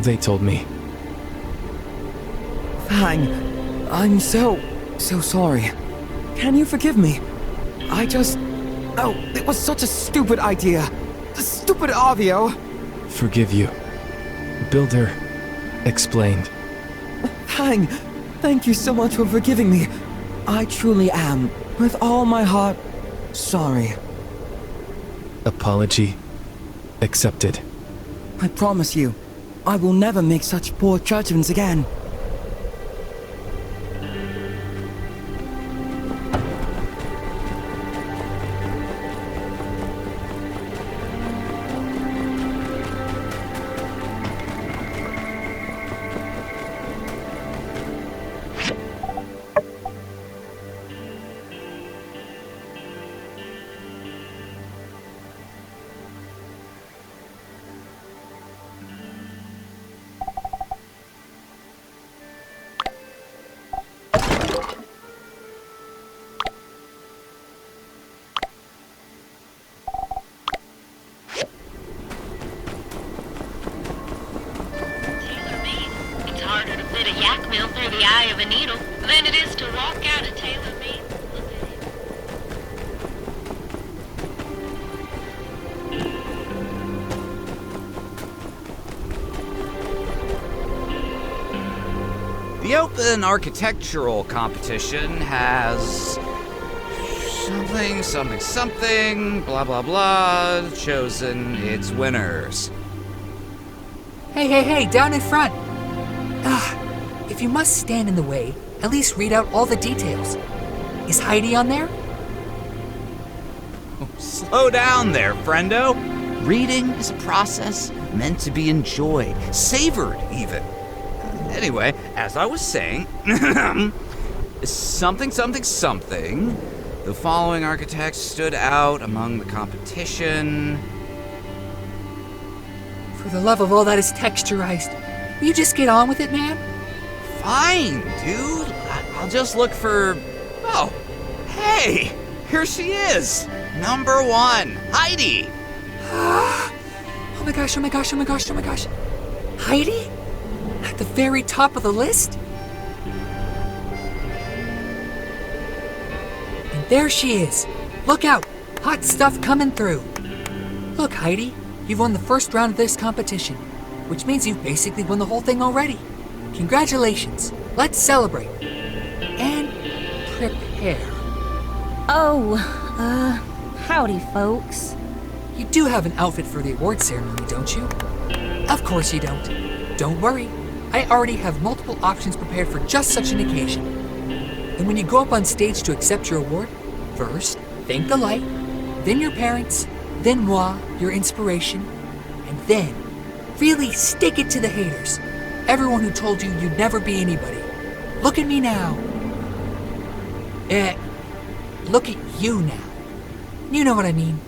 They told me. Fang, I'm so sorry. Can you forgive me? Oh, it was such a stupid idea. Stupid Avio. Forgive you. Builder explained. Fang, thank you so much for forgiving me. I truly am, with all my heart, sorry. Apology accepted. I promise you, I will never make such poor judgments again. Through the eye of a needle than it is to walk out a tailor-made. The Open Architectural Competition has something, blah blah blah, chosen its winners. Hey, down in front! If you must stand in the way, at least read out all the details. Is Heidi on there? Slow down there, friendo. Reading is a process meant to be enjoyed, savored even. Anyway, as I was saying, something. The following architects stood out among the competition. For the love of all that is texturized, will you just get on with it, man? Fine, dude. I'll just look for... Oh, hey, here she is. Number 1, Heidi. Oh my gosh. Heidi? At the very top of the list? And there she is. Look out, hot stuff coming through. Look, Heidi, you've won the first round of this competition, which means you've basically won the whole thing already. Congratulations. Let's celebrate. And prepare. Oh, howdy, folks. You do have an outfit for the award ceremony, don't you? Of course you don't. Don't worry. I already have multiple options prepared for just such an occasion. And when you go up on stage to accept your award, first, thank the light, then your parents, then moi, your inspiration, and then really stick it to the haters. Everyone who told you you'd never be anybody. Look at me now. Look at you now. You know what I mean.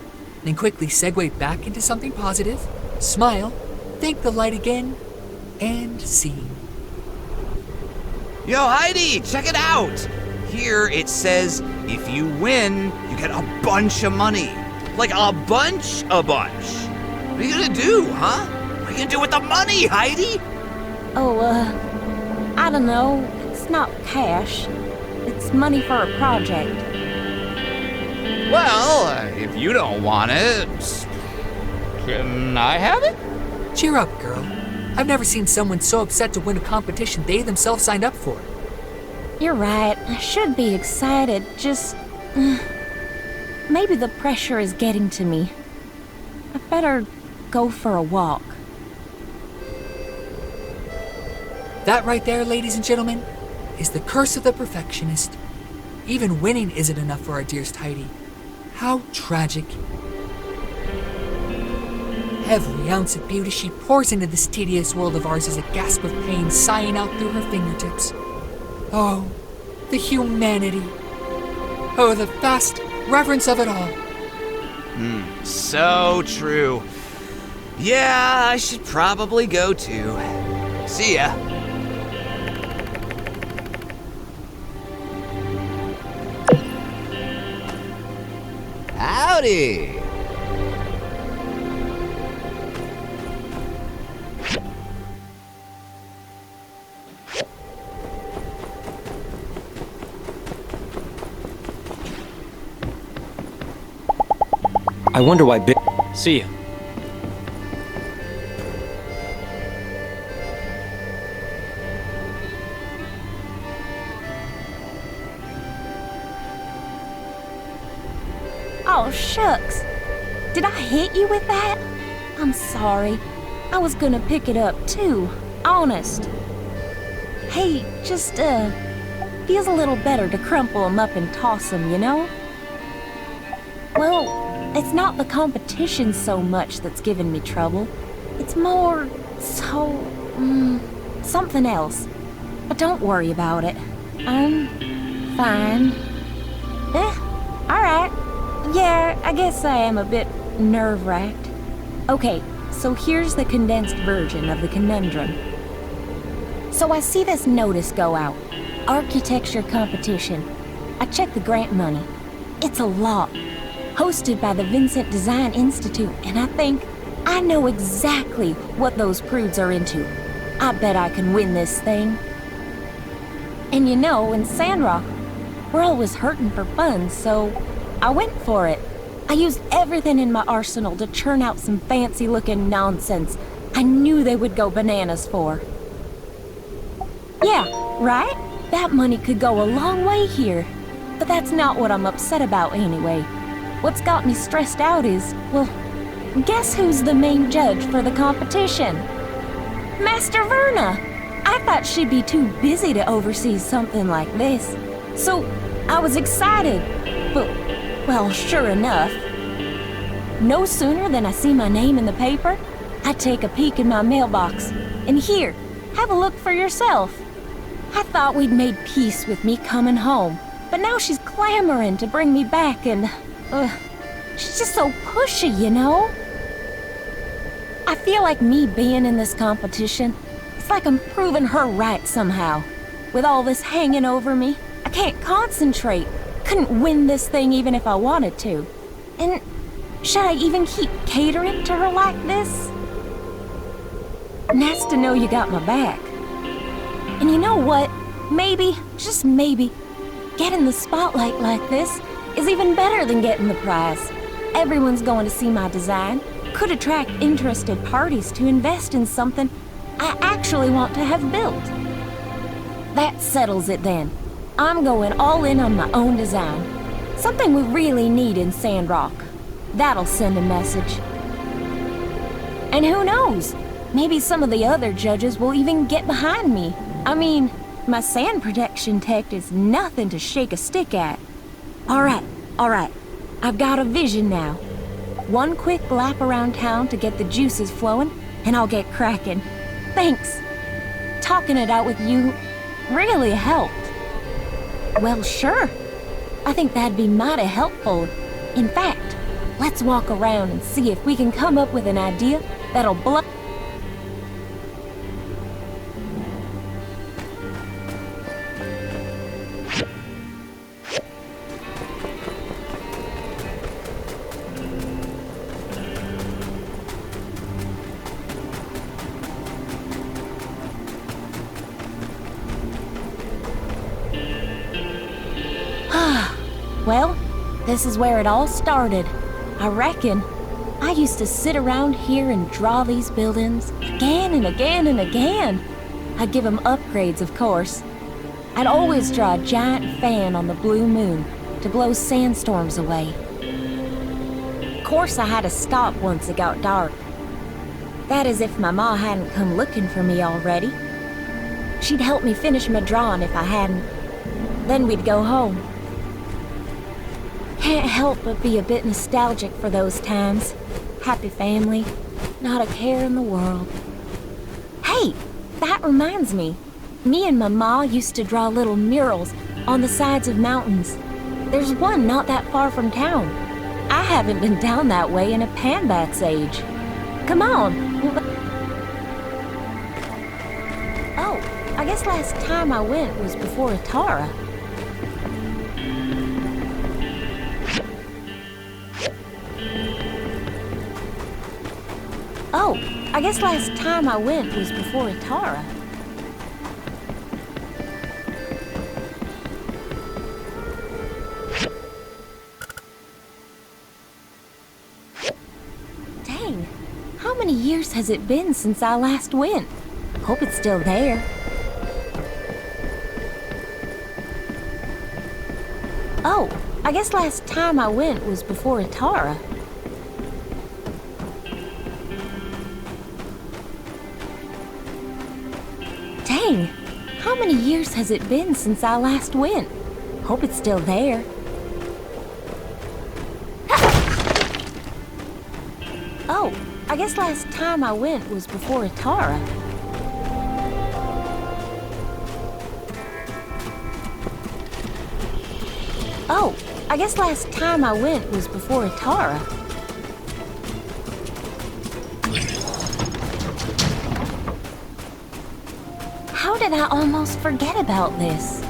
Then quickly segue back into something positive, smile, thank the light again, and scene. Yo, Heidi, check it out. Here it says, if you win, you get a bunch of money. Like a bunch. What are you gonna do, huh? What are you gonna do with the money, Heidi? Oh, I don't know. It's not cash. It's money for a project. Well, if you don't want it, can I have it? Cheer up, girl. I've never seen someone so upset to win a competition they themselves signed up for. You're right. I should be excited. Just... maybe the pressure is getting to me. I better go for a walk. That right there, ladies and gentlemen, is the curse of the perfectionist. Even winning isn't enough for our dearest Heidi. How tragic. Every ounce of beauty she pours into this tedious world of ours is a gasp of pain sighing out through her fingertips. Oh, the humanity. Oh, the vast reverence of it all. So true. Yeah, I should probably go too. See ya. Howdy. I wonder why See ya. Oh, shucks. Did I hit you with that? I'm sorry. I was gonna pick it up too. Honest. Hey, just, feels a little better to crumple 'em up and toss 'em, you know? Well, it's not the competition so much that's giving me trouble. It's more something else. But don't worry about it. I'm fine. Alright. Yeah, I guess I am a bit nerve-wracked. Okay, so here's the condensed version of the conundrum. So I see this notice go out. Architecture competition. I checked the grant money. It's a lot. Hosted by the Vincent Design Institute, and I think I know exactly what those prudes are into. I bet I can win this thing. And you know, in Sandrock, we're always hurting for funds, so I went for it. I used everything in my arsenal to churn out some fancy-looking nonsense I knew they would go bananas for. Yeah, right? That money could go a long way here. But that's not what I'm upset about anyway. What's got me stressed out is, well, guess who's the main judge for the competition? Master Verna! I thought she'd be too busy to oversee something like this. So, I was excited. But, well, sure enough, no sooner than I see my name in the paper, I take a peek in my mailbox. And here, have a look for yourself. I thought we'd made peace with me coming home, but now she's clamoring to bring me back and, she's just so pushy, you know? I feel like me being in this competition, it's like I'm proving her right somehow. With all this hanging over me, I can't concentrate. Couldn't win this thing even if I wanted to. And should I even keep catering to her like this? Nice to know you got my back. And you know what? Maybe, just maybe, getting the spotlight like this is even better than getting the prize. Everyone's going to see my design. Could attract interested parties to invest in something I actually want to have built. That settles it then. I'm going all in on my own design. Something we really need in Sandrock. That'll send a message. And who knows? Maybe some of the other judges will even get behind me. I mean, my sand protection tech is nothing to shake a stick at. All right. I've got a vision now. One quick lap around town to get the juices flowing, and I'll get cracking. Thanks. Talking it out with you really helped. Well, sure. I think that'd be mighty helpful. In fact, let's walk around and see if we can come up with an idea that'll blow. Well, this is where it all started. I reckon. I used to sit around here and draw these buildings again and again and again. I'd give them upgrades, of course. I'd always draw a giant fan on the blue moon to blow sandstorms away. Of course, I had to stop once it got dark. That is if my ma hadn't come looking for me already. She'd help me finish my drawing if I hadn't. Then we'd go home. Can't help but be a bit nostalgic for those times. Happy family, not a care in the world. Hey, that reminds me. Me and my ma used to draw little murals on the sides of mountains. There's one not that far from town. I haven't been down that way in a Panbat's age. Come on. Oh, I guess last time I went was before Atara. Oh, I guess last time I went was before Atara. how many years has it been since I last went? Hope it's still there. Oh, I guess last time I went was before Atara. Dang, how many years has it been since I last went? Hope it's still there. Oh, I guess last time I went was before Atara. Oh, I guess last time I went was before Atara. How did I almost forget about this?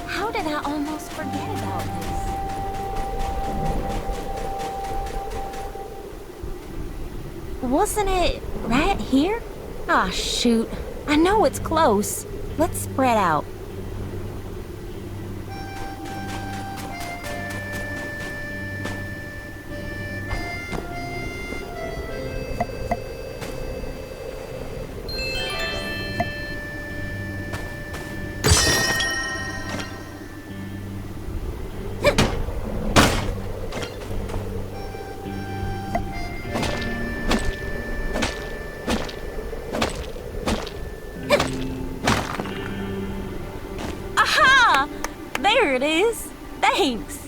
How did I almost forget about this? Wasn't it right here? Ah, shoot. I know it's close. Let's spread out. There it is. Thanks.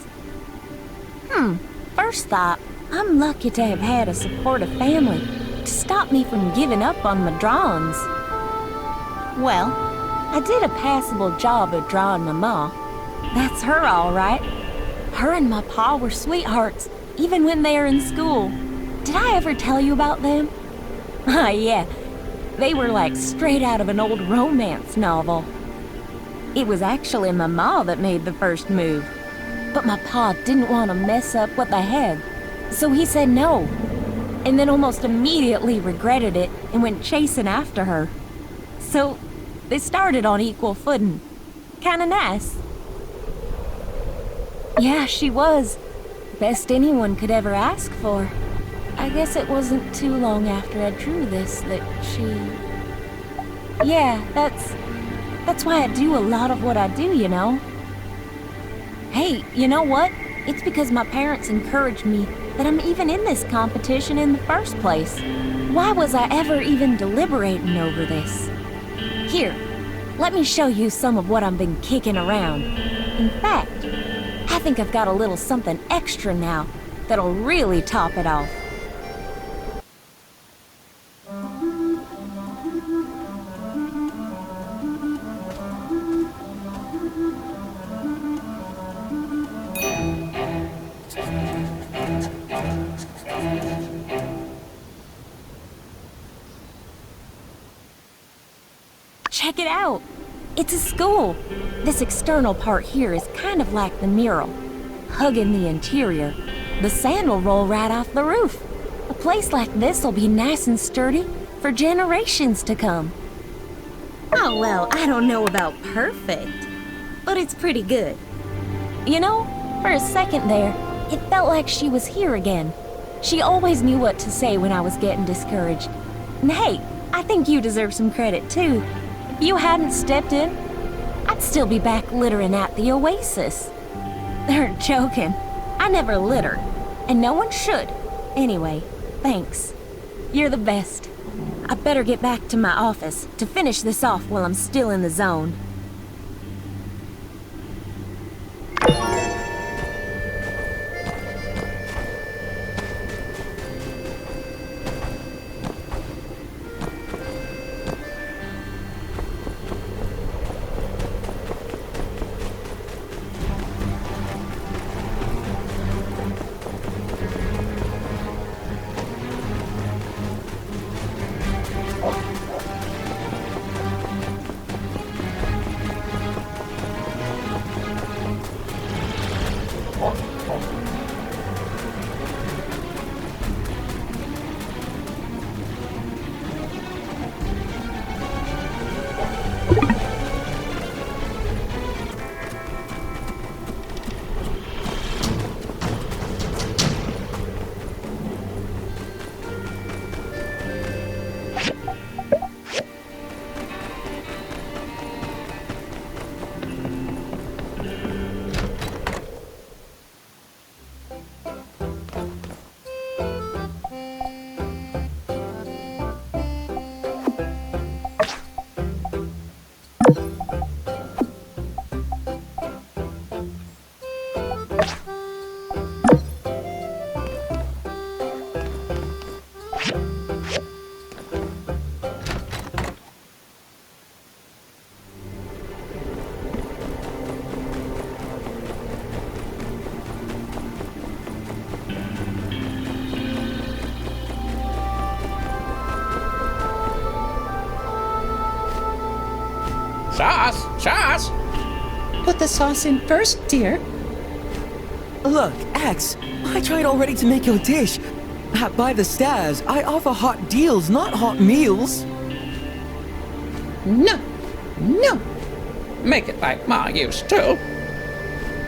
First thought, I'm lucky to have had a supportive family to stop me from giving up on my drawings. Well, I did a passable job of drawing my ma. That's her, all right. Her and my pa were sweethearts, even when they were in school. Did I ever tell you about them? Ah, yeah. They were like straight out of an old romance novel. It was actually my ma that made the first move. But my pa didn't want to mess up what they had, so he said no. And then almost immediately regretted it and went chasing after her. So they started on equal footing. Kinda nice. Yeah, she was. Best anyone could ever ask for. I guess it wasn't too long after I drew this that she... Yeah, that's why I do a lot of what I do, you know? Hey, you know what? It's because my parents encouraged me that I'm even in this competition in the first place. Why was I ever even deliberating over this? Here, let me show you some of what I've been kicking around. In fact, I think I've got a little something extra now that'll really top it off. Check it out! It's a school! This external part here is kind of like the mural, hugging the interior. The sand will roll right off the roof. A place like this will be nice and sturdy for generations to come. Oh, well, I don't know about perfect, but it's pretty good. You know, for a second there, it felt like she was here again. She always knew what to say when I was getting discouraged. And hey, I think you deserve some credit too. If you hadn't stepped in, I'd still be back littering at the Oasis. They're joking. I never litter, and no one should. Anyway, thanks. You're the best. I better get back to my office to finish this off while I'm still in the zone. Sauce! Put the sauce in first, dear. Look, X, I tried already to make your dish. By the stairs, I offer hot deals, not hot meals. No. Make it like Ma used to.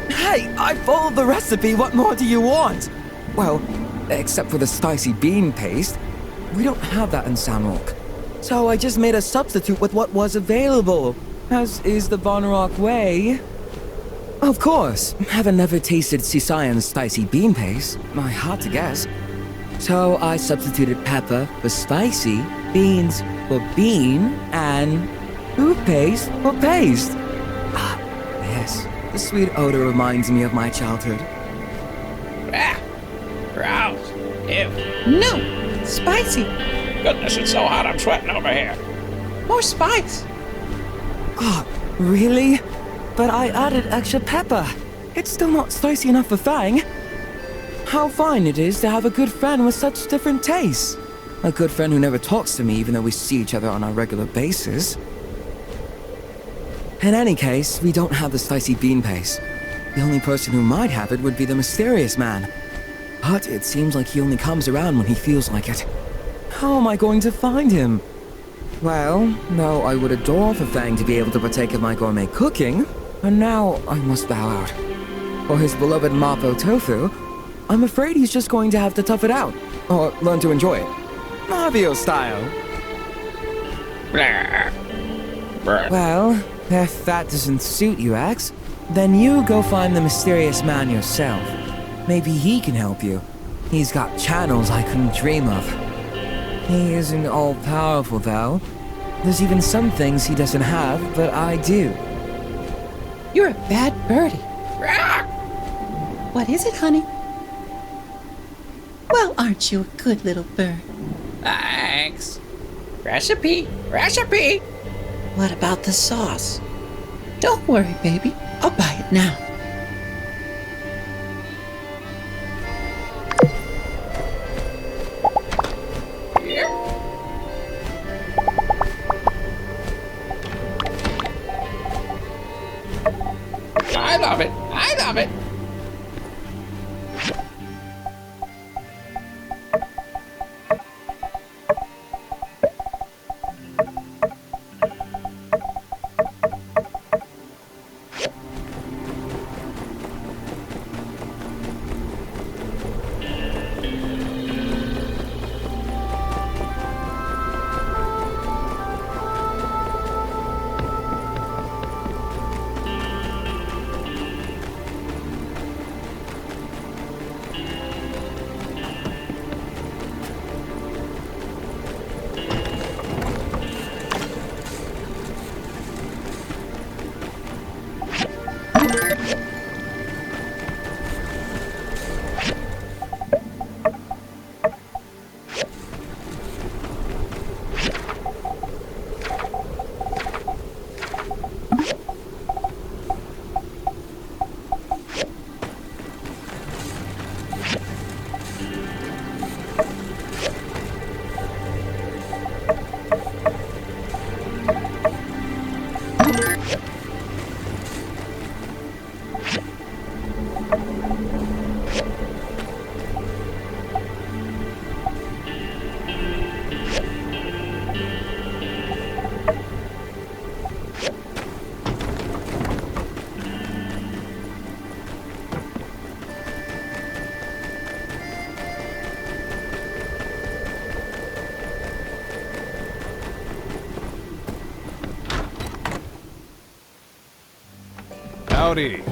Hey, I followed the recipe. What more do you want? Well, except for the spicy bean paste. We don't have that in Sandrock. So I just made a substitute with what was available, as is the Von Rock way. Of course, having never tasted Sisayan's spicy bean paste, I had to guess. So I substituted pepper for spicy, beans for bean, and toothpaste for paste. Ah, yes, the sweet odor reminds me of my childhood. Gross. Ew. No, spicy. Goodness, it's so hot I'm sweating over here. More spice. Oh, really? But I added extra pepper. It's still not spicy enough for Fang. How fine it is to have a good friend with such different tastes. A good friend who never talks to me even though we see each other on a regular basis. In any case, we don't have the spicy bean paste. The only person who might have it would be the mysterious man. But it seems like he only comes around when he feels like it. How am I going to find him? Well, though I would adore for Fang to be able to partake of my gourmet cooking, and now I must bow out. For his beloved Mapo tofu, I'm afraid he's just going to have to tough it out, or learn to enjoy it. Mario style. Well, if that doesn't suit you, Axe, then you go find the mysterious man yourself. Maybe he can help you. He's got channels I couldn't dream of. He isn't all-powerful, though. There's even some things he doesn't have, but I do. You're a bad birdie. What is it, honey? Well, aren't you a good little bird? Thanks. Recipe. What about the sauce? Don't worry, baby. I'll buy it now. I love it. Howdy.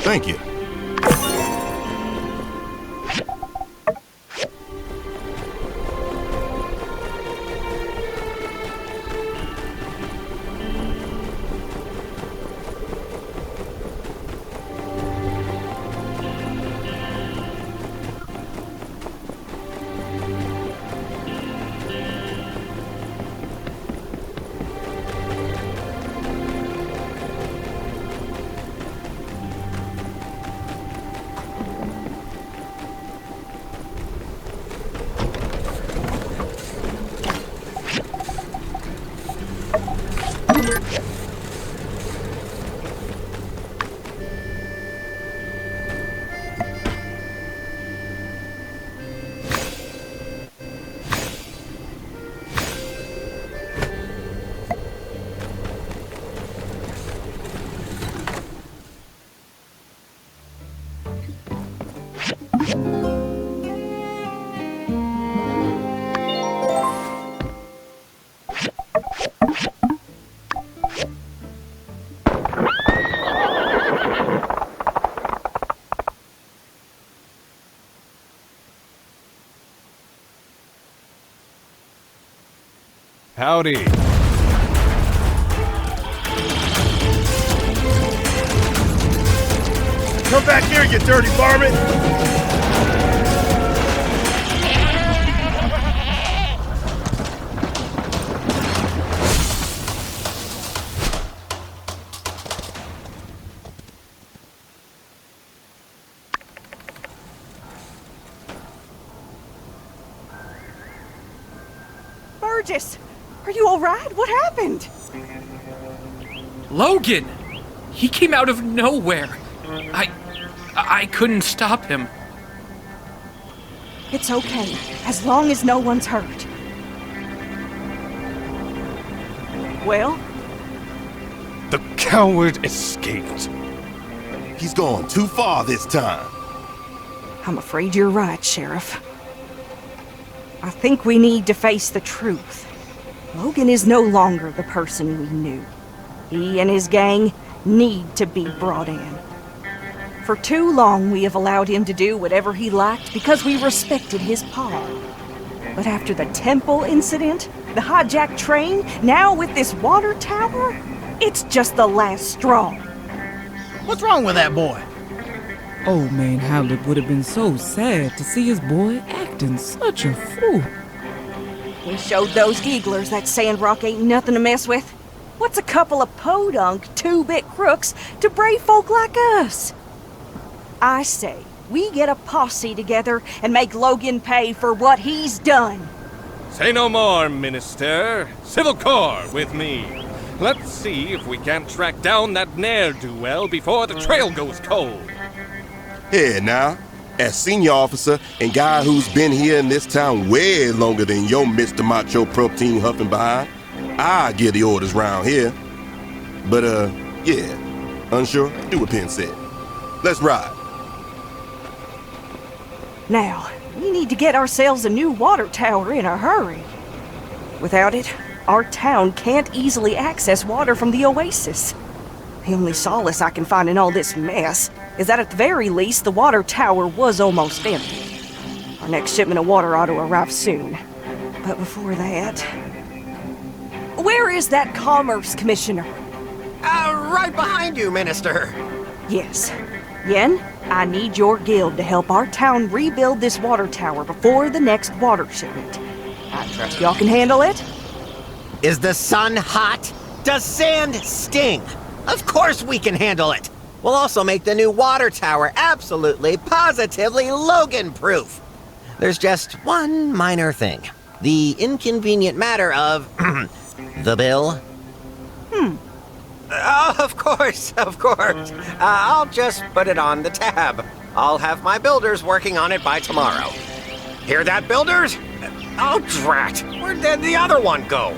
Thank you. Howdy. Come back here, you dirty varmint! Burgess! Are you alright? What happened? Logan! He came out of nowhere. I couldn't stop him. It's okay, as long as no one's hurt. Well? The coward escaped. He's gone too far this time. I'm afraid you're right, Sheriff. I think we need to face the truth. Logan is no longer the person we knew. He and his gang need to be brought in. For too long, we have allowed him to do whatever he liked because we respected his power. But after the temple incident, the hijacked train, now with this water tower, it's just the last straw. What's wrong with that boy? Old man Howlett would have been so sad to see his boy acting such a fool. We showed those eaglers that Sandrock ain't nothing to mess with. What's a couple of podunk, two-bit crooks to brave folk like us? I say, we get a posse together and make Logan pay for what he's done. Say no more, Minister. Civil Corps with me. Let's see if we can't track down that ne'er-do-well before the trail goes cold. Here now, as senior officer and guy who's been here in this town way longer than your Mr. Macho Protein huffing behind, I give the orders round here. But, yeah, unsure? Do what Penn said. Let's ride. Now, we need to get ourselves a new water tower in a hurry. Without it, our town can't easily access water from the oasis. The only solace I can find in all this mess is that at the very least the water tower was almost empty. Our next shipment of water ought to arrive soon. But before that... Where is that Commerce Commissioner? Right behind you, Minister. Yes. Yen, I need your guild to help our town rebuild this water tower before the next water shipment. I trust y'all can handle it? Is the sun hot? Does sand sting? Of course we can handle it. We'll also make the new water tower absolutely, positively Logan-proof. There's just one minor thing. The inconvenient matter of the bill. Oh, of course. I'll just put it on the tab. I'll have my builders working on it by tomorrow. Hear that, builders? Oh, drat. Where'd the other one go?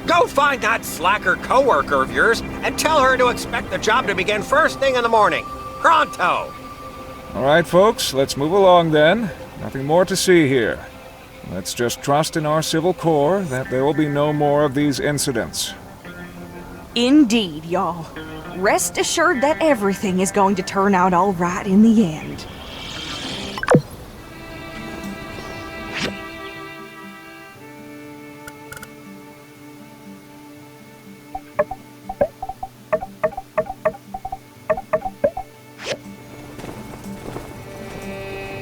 Go find that slacker coworker of yours and tell her to expect the job to begin first thing in the morning. Pronto! All right, folks, let's move along then. Nothing more to see here. Let's just trust in our Civil Corps that there will be no more of these incidents. Indeed, y'all. Rest assured that everything is going to turn out all right in the end.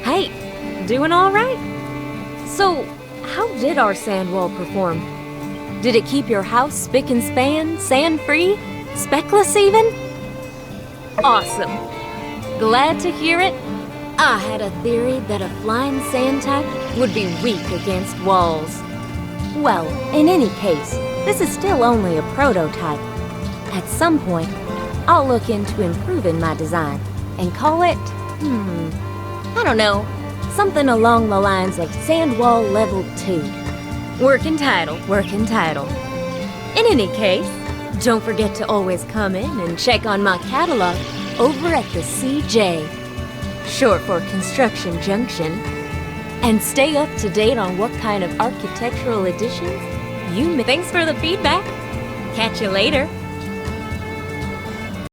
Hey, doing all right? So, how did our sand wall perform? Did it keep your house spick and span, sand-free, speckless even? Awesome. Glad to hear it. I had a theory that a flying sand type would be weak against walls. Well, in any case, this is still only a prototype. At some point, I'll look into improving my design and call it, I don't know, something along the lines of Sand Wall Level 2. Working title. In any case, don't forget to always come in and check on my catalog over at the CJ, short for Construction Junction, and stay up to date on what kind of architectural additions you may. Thanks for the feedback. Catch you later.